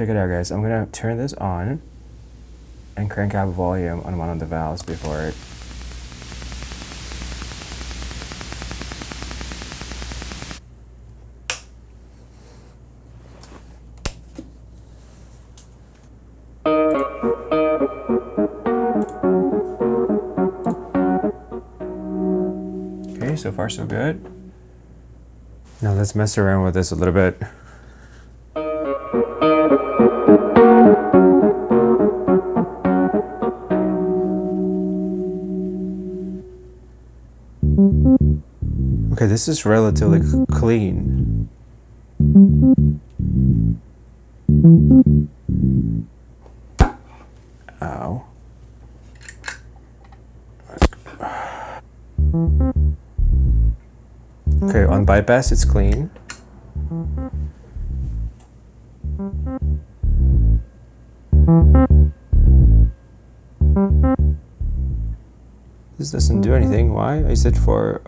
check it out, guys. I'm gonna turn this on and crank up volume on one of the valves before it. Okay, so far so good. Now let's mess around with this a little bit. Okay, this is relatively clean. Ow. Okay, on bypass it's clean. This doesn't do anything. Why? Is it for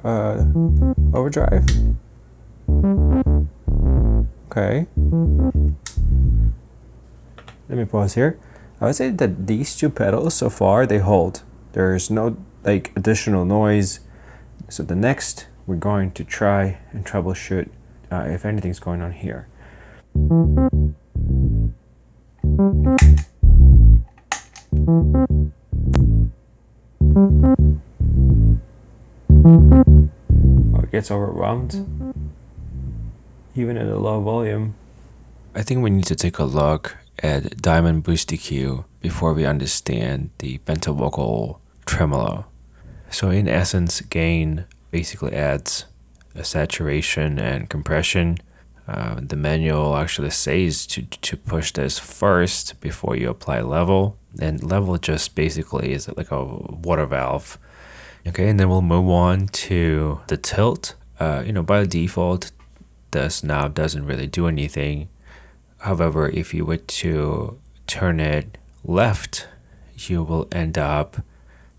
overdrive? Okay. Let me pause here. I would say that these two pedals so far, they hold. There's no like additional noise. So the next we're going to try and troubleshoot if anything's going on here. Oh, it gets overwhelmed even at a low volume. I think we need to take a look at Diamond Boost EQ before we understand the pentavocal tremolo. So in essence, gain basically adds a saturation and compression. The manual actually says to push this first before you apply level, and level just basically is like a water valve. Okay, and then we'll move on to the tilt. By default, this knob doesn't really do anything. However, if you were to turn it left, you will end up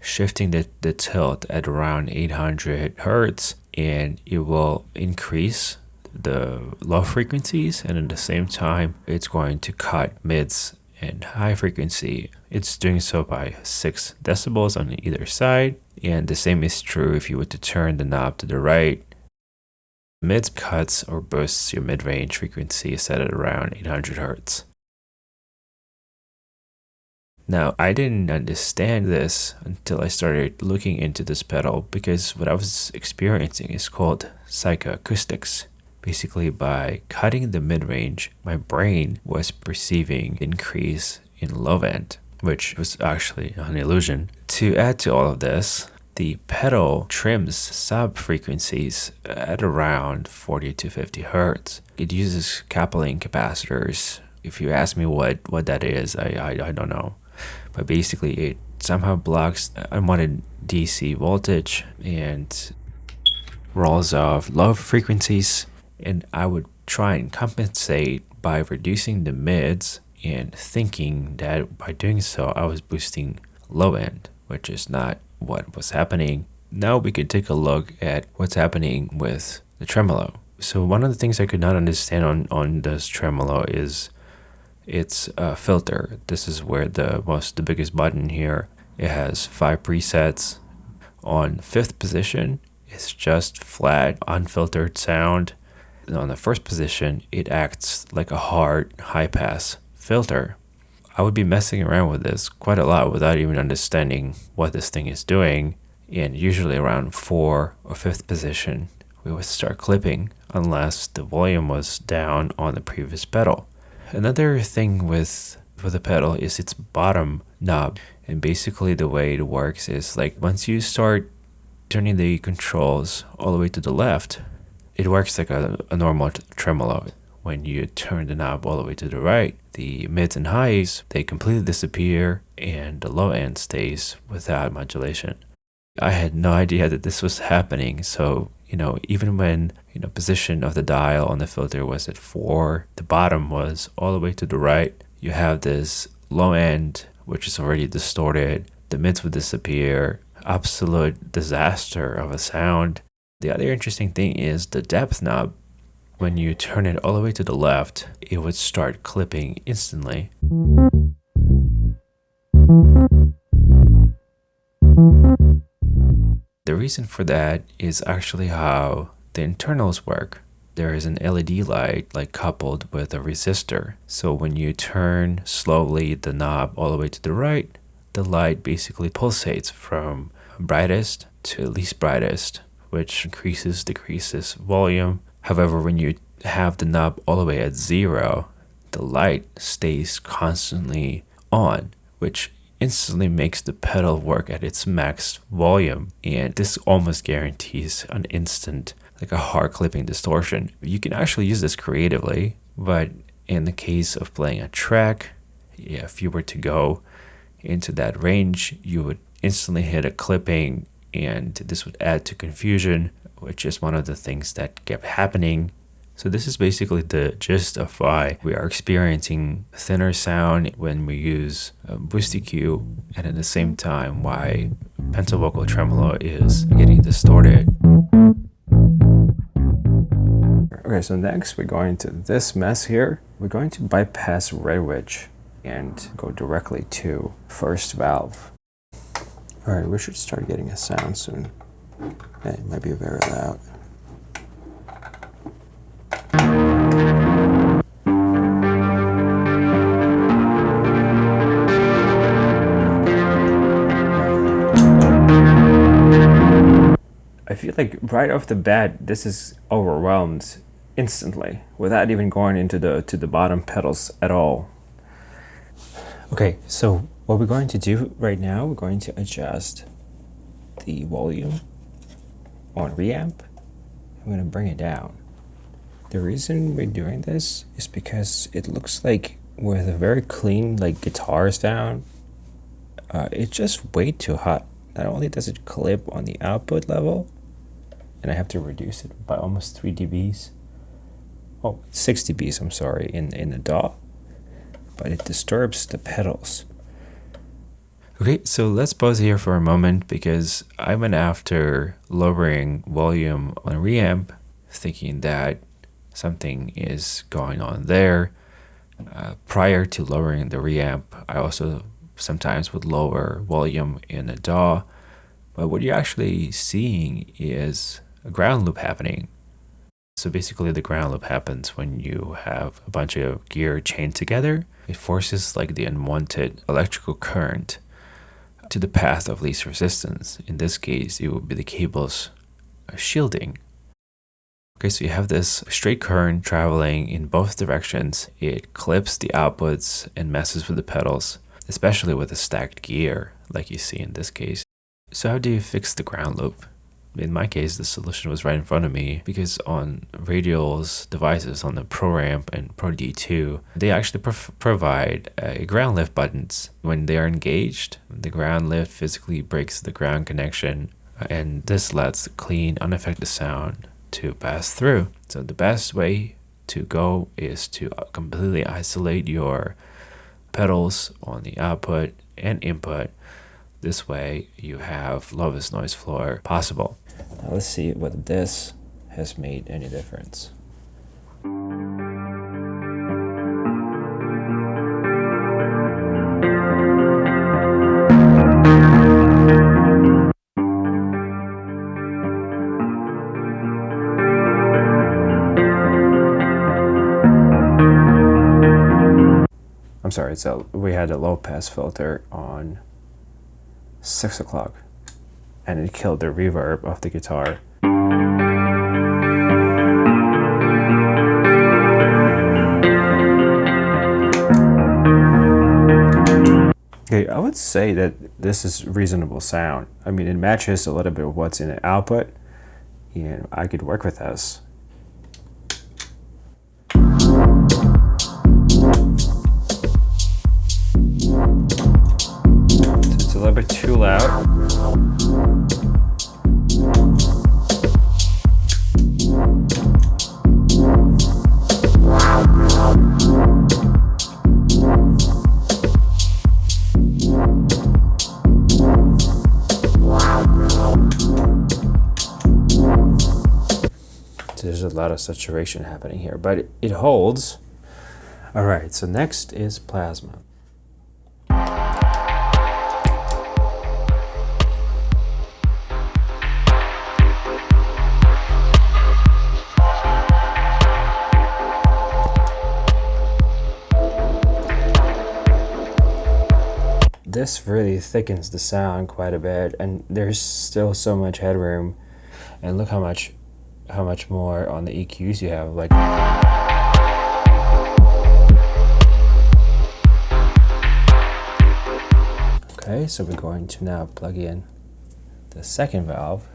shifting the tilt at around 800 hertz, and it will increase the low frequencies, and at the same time it's going to cut mids and high frequency. It's doing so by 6 decibels on either side, and the same is true if you were to turn the knob to the right. Mids cuts or boosts your mid-range frequency set at around 800 hertz. Now, I didn't understand this until I started looking into this pedal, because what I was experiencing is called psychoacoustics. Basically, by cutting the mid-range, my brain was perceiving increase in low end, which was actually an illusion. To add to all of this, the pedal trims sub-frequencies at around 40 to 50 hertz. It uses coupling capacitors. If you ask me what that is, I don't know. But basically, it somehow blocks unwanted DC voltage and rolls off low frequencies. And I would try and compensate by reducing the mids and thinking that by doing so, I was boosting low end, which is not what was happening. Now we could take a look at what's happening with the tremolo. So one of the things I could not understand on this tremolo is its filter. This is where the biggest button here. It has 5 presets. On 5th position, it's just flat, unfiltered sound. And on the 1st position, it acts like a hard, high-pass filter. I would be messing around with this quite a lot without even understanding what this thing is doing. And usually around 4th or 5th position, we would start clipping unless the volume was down on the previous pedal. Another thing with the pedal is its bottom knob. And basically the way it works is like once you start turning the controls all the way to the left, it works like a normal tremolo. When you turn the knob all the way to the right, the mids and highs, they completely disappear and the low end stays without modulation. I had no idea that this was happening. So, even when, position of the dial on the filter was at 4, the bottom was all the way to the right. You have this low end, which is already distorted. The mids would disappear. Absolute disaster of a sound. The other interesting thing is the depth knob. when you turn it all the way to the left, it would start clipping instantly. The reason for that is actually how the internals work. There is an LED light coupled with a resistor. So when you turn slowly the knob all the way to the right, the light basically pulsates from brightest to least brightest, which increases, decreases volume. However, when you have the knob all the way at 0, the light stays constantly on, which instantly makes the pedal work at its max volume. And this almost guarantees an instant, a hard clipping distortion. You can actually use this creatively, but in the case of playing a track, if you were to go into that range, you would instantly hit a clipping, and this would add to confusion, which is one of the things that kept happening. So this is basically the gist of why we are experiencing thinner sound when we use boost EQ, and at the same time why pencil vocal tremolo is getting distorted. Okay, so next we're going to this mess here. We're going to bypass Redwitch and go directly to first valve. All right, we should start getting a sound soon. It might be very loud. I feel like right off the bat, this is overwhelmed instantly without even going into the bottom pedals at all. Okay, so what we're going to do right now, we're going to adjust the volume on reamp. I'm going to bring it down. The reason we're doing this is because it looks like with a very clean guitar sound, it's just way too hot. Not only does it clip on the output level, and I have to reduce it by almost 3 dBs. Oh, 6 dBs, I'm sorry, in the DAW, but it disturbs the pedals. Okay, so let's pause here for a moment because I went after lowering volume on reamp, thinking that something is going on there. Prior to lowering the reamp, I also sometimes would lower volume in a DAW, but what you're actually seeing is a ground loop happening. So basically the ground loop happens when you have a bunch of gear chained together. It forces the unwanted electrical current to the path of least resistance. In this case, it would be the cable's shielding. Okay, so you have this straight current traveling in both directions. It clips the outputs and messes with the pedals, especially with a stacked gear like you see in this case. So how do you fix the ground loop? In my case, the solution was right in front of me because on Radial's devices, on the Pro Ramp and Pro D2, they actually provide ground lift buttons. When they are engaged, the ground lift physically breaks the ground connection, and this lets the clean, unaffected sound to pass through. So the best way to go is to completely isolate your pedals on the output and input. This way you have lowest noise floor possible. Now let's see whether this has made any difference. I'm sorry, so we had a low pass filter on 6 o'clock and it killed the reverb of the guitar. Okay, I would say that this is reasonable sound. I mean, it matches a little bit of what's in the output, and I could work with this. It's a little bit too loud. lot of saturation happening here, but it holds. All right, so next is plasma. This really thickens the sound quite a bit, and there's still so much headroom. And look how much more on the EQs you have. Like, okay, so we're going to now plug in the second valve.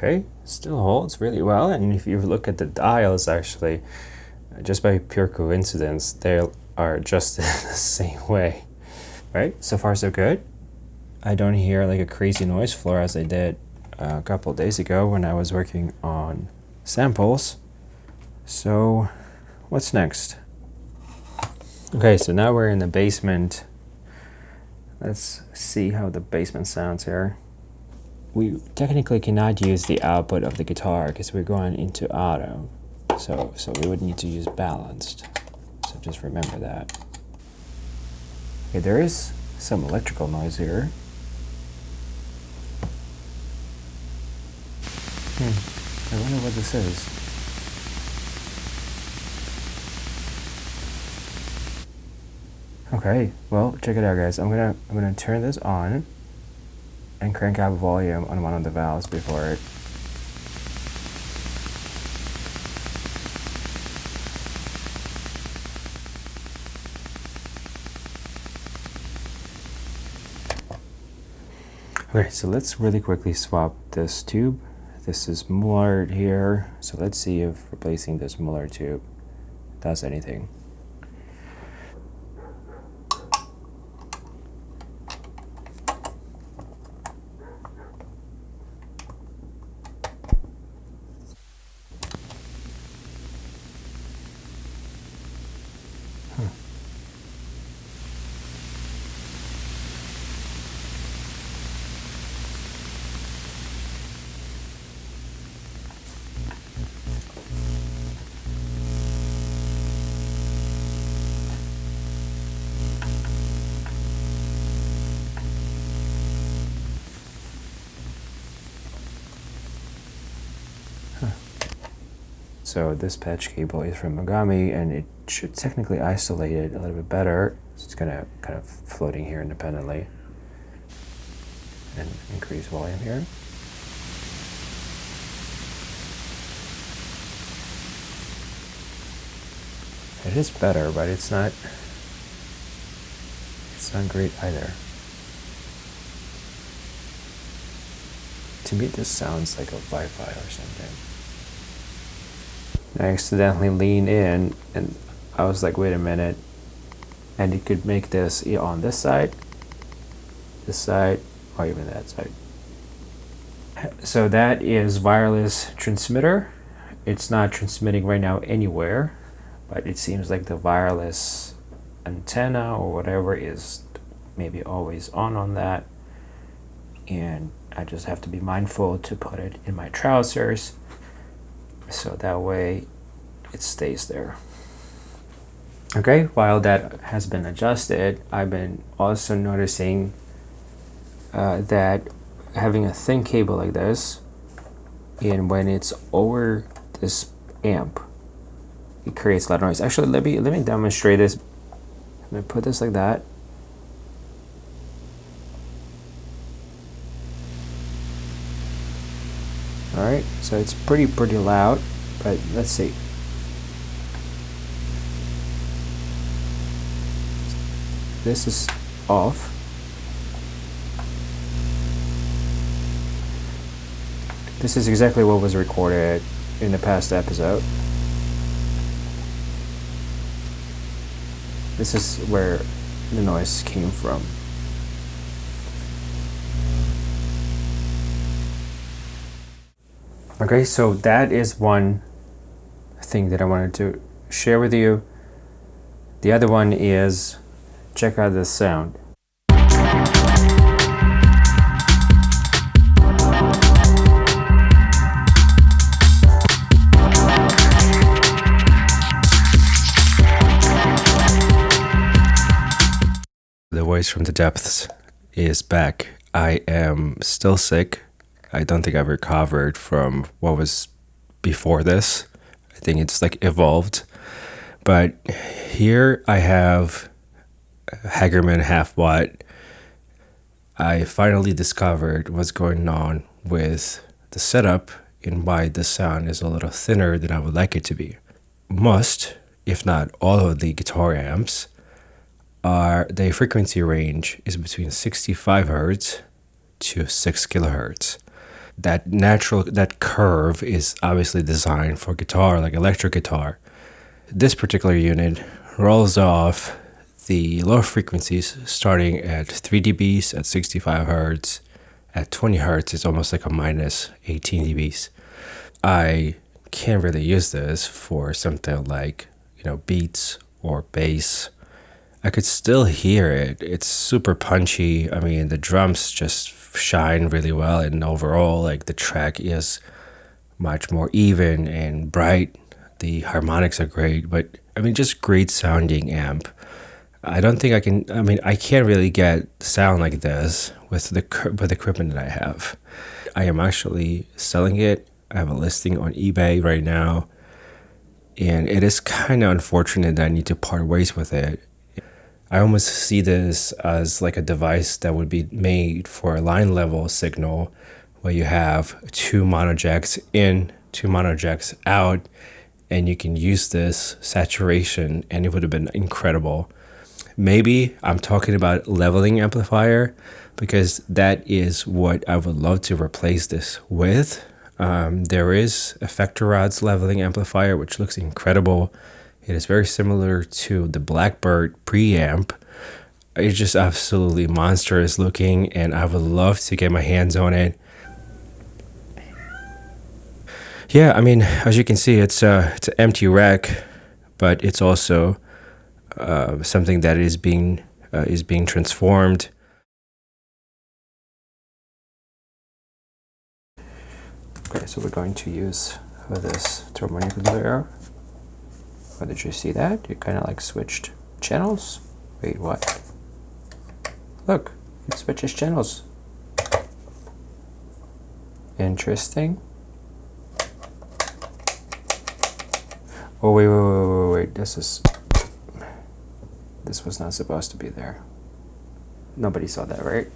Okay, still holds really well, and if you look at the dials, actually, just by pure coincidence, they are adjusted the same way, right? So far so good. I don't hear like a crazy noise floor as I did a couple days ago when I was working on samples. So what's next? Okay, so now we're in the basement. Let's see how the basement sounds here. We technically cannot use the output of the guitar because we're going into auto. So we would need to use balanced. So just remember that. Okay, there is some electrical noise here. I wonder what this is. Okay, well, check it out, guys. I'm gonna turn this on and crank up volume on one of the valves before it. Okay, so let's really quickly swap this tube. This is Muller here, so let's see if replacing this Muller tube does anything. So this patch cable is from Mogami, and it should technically isolate it a little bit better. So it's gonna kind of floating here independently. And increase volume here. It is better, but it's not great either. To me, this sounds like a Wi-Fi or something. I accidentally leaned in, and I was like, wait a minute. And you could make this on this side, or even that side. So that is wireless transmitter. It's not transmitting right now anywhere, but it seems like the wireless antenna or whatever is maybe always on that. And I just have to be mindful to put it in my trousers, so that way it stays there. Okay, while that has been adjusted, I've been also noticing that having a thin cable like this, and when it's over this amp, it creates a lot of noise. Actually, let me demonstrate this. I'm gonna put this like that. All right, so it's pretty loud. But let's see. This is off. This is exactly what was recorded in the past episode. This is where the noise came from. Okay, so that is one thing that I wanted to share with you. The other one is, check out this sound. The voice from the depths is back. I am still sick. I don't think I've recovered from what was before this. I think it's like evolved. But here I have Hagerman half watt. I finally discovered what's going on with the setup and why the sound is a little thinner than I would like it to be. Most, if not all of the guitar amps, the frequency range is between 65 hertz to 6 kilohertz. That curve is obviously designed for guitar, like electric guitar. This particular unit rolls off the low frequencies starting at 3 dBs at 65 hertz. At 20 hertz, it's almost like a minus 18 dBs. I can't really use this for something like, beats or bass. I could still hear it. It's super punchy. I mean, the drums just shine really well, and overall, like, the track is much more even and bright. The harmonics are great, but I mean, just great sounding amp. I don't think I can't really get sound like this with the equipment that I have. I am actually selling it. I have a listing on eBay right now, and it is kind of unfortunate that I need to part ways with it. I almost see this as like a device that would be made for a line level signal where you have 2 mono jacks in, 2 mono jacks out, and you can use this saturation and it would have been incredible. Maybe I'm talking about leveling amplifier because that is what I would love to replace this with. There is Effector Rod's leveling amplifier, which looks incredible. It is very similar to the Blackbird preamp. It's just absolutely monstrous looking, and I would love to get my hands on it. Yeah, I mean, as you can see, it's an empty rack, but it's also something that is being transformed. Okay, so we're going to use this thermonuclear. Oh, did you see that? It kind of like switched channels. Wait, what? Look, it switches channels. Interesting. Oh, wait. This was not supposed to be there. Nobody saw that, right?